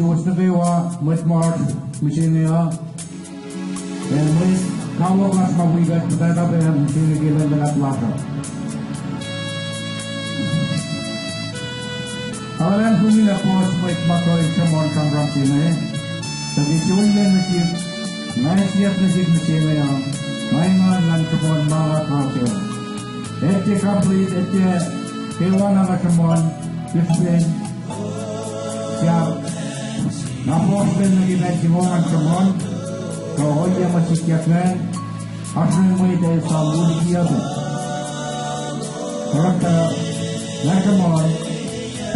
was the Vewa, much more Michinia, and with Kawa Plasma, we got to that up and Michinia given the Atlanta. Our land for me, of course, with Macro and Chamon from Ramsine, the Visualian Machine, nice yet Machine Michinia, Minor and Chamon Mala Council. Ete complete, Ete, Kewana Chamon, Fifteen, Siap. Napos din nag-event si Mohan Chamon, kahoy niya masikyakan, asal mo ito sa bulik niya ba? Karanta, na Chamon,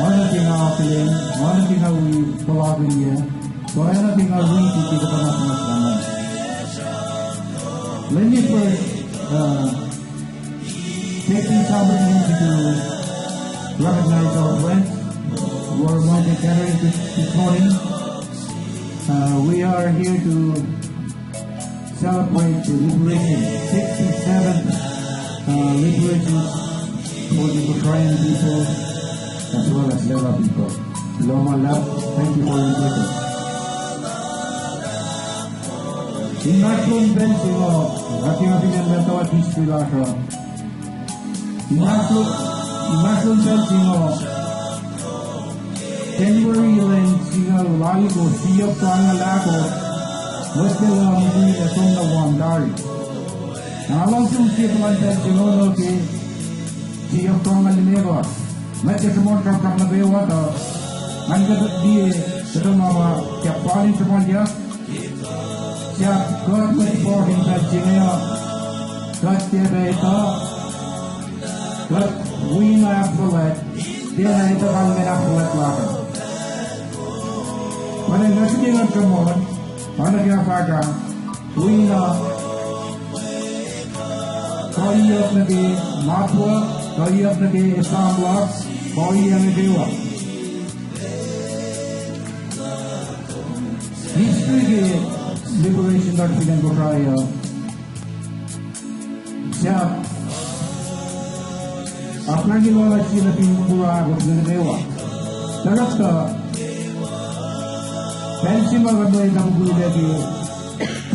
mana tinakilin, mana tinawi palagin niya, kaya na tinawin ito ka na sinasaman. Let me first take this opportunity to recognize our friends who are going to gather this morning. We are here to celebrate the liberation, 67th liberation for the Ukrainian people as well as Lelu people. Loma Lab, thank you for your visit. In National Benching of ating mental at history later, in National Benching of January and single Laligo, see of Tangalago, was the long way as on the one dari. And I want to see one that you know, see of Tangalago, met the Montra from the Bay Water, and the Mama kept falling to one year. Just got with boarding Virginia, got the data, got we after that, then I took on the after that. When I look at the moment, on the Gafaka, we know Koi of the day, Matwa, Koi of the day, Islam blocks, Koi and the Dewa. History liberation that we can go try. Siap. Apna ki lola chila pingbura got the Dewa. Tarafta. Pension of the Nabu Levy,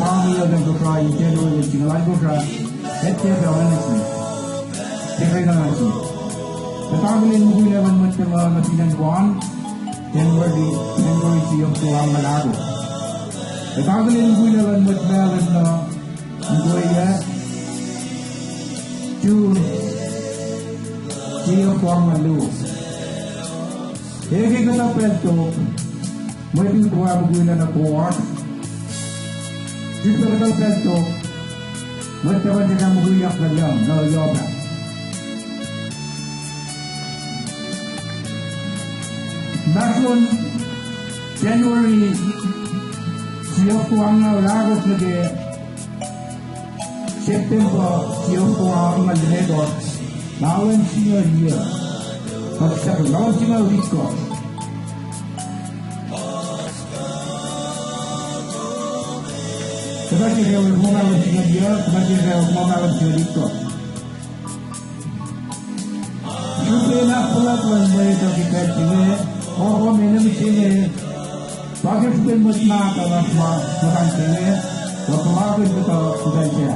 Palmy of the Cry, General, Chinalagotra, Etienne Honestly. The family in Mugu 11 Mutama, Machine 1, January of Tuamalago. The family in Mugu 11 Mutmel and Goya 2 G of Tuamalu. Here he got up at top. Waiting to have a good and a court. This is a little pesto. Whatever the Namugi of the young, no yoga. Back on January, Siokuanga Lagos the day, September, Siokuanga the Lagos, now in senior year, but second, now senior week. Sebagai orang mengalami dia, sebagai orang mengalami itu. Supaya pelan-pelan mereka kita ini, orang ini sini, bagi supaya musnah kalau semua bukan sini, waktu mahu kita sudah saya.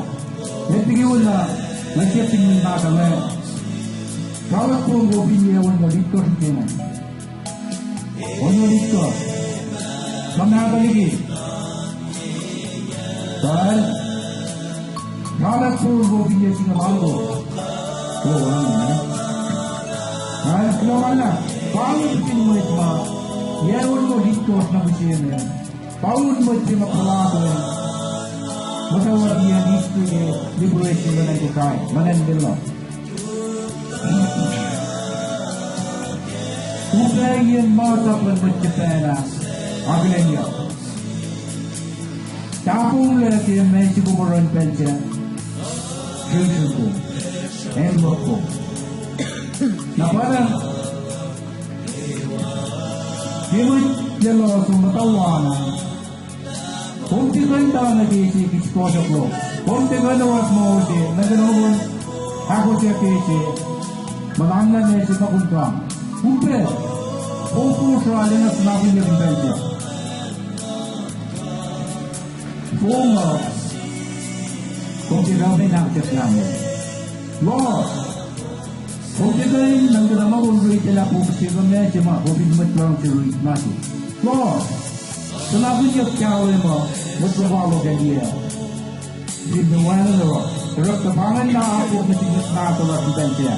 Jadi kita lagi tinggal nak kalau pun gobinya orang itu sini, orang itu, mana lagi? Dan kalau pun gobinya sini malu, orang ini. Kemana? Paul begini mereka, ya orang hidup nak begini. Paul mereka mempelajari, macam dia history liberation mana itu kaya, mana dia. Ukrainian masa pun berjaya, agaknya. Tapung lelaki Mexico moran penca, Mexico, Mexico. Nampaknya Hidup jelas mengetahuan. Kontikan tahu nanti si kisah lo. Kontikan awak mau si, nanti orang aku siapa si, melanggar ni si pakuntam. Kumpul, kumpul soalnya senapi yang berbenci. former kung kita may nakakasya mo. Lord, kung kita rin nang ganama ulri tila po kasi kami cuma COVID lang sirui mati. Lord, selalu niya kawin mo, magpapalo ka niya. Ginuwan na ro, pero tabangan na ako na sinas na ito na siya siya.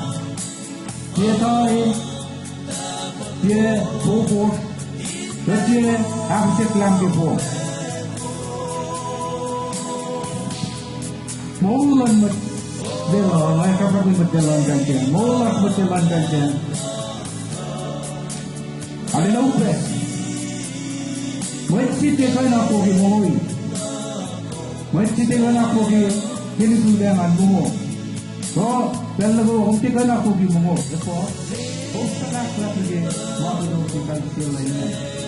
Dia tayo, dia bubo, dia aksit lang po. Maulan mo, dilo, ay kapag magdalan ka siya, maulan mo silang ka siya. Alin ang upres? Masjid ko na po gimoy. Masjid ko na po ginutulangan mo. So, dalawa kung tika na po gimoy. Ito, kung sa naklat niya, makakalaw si Kalsila niya.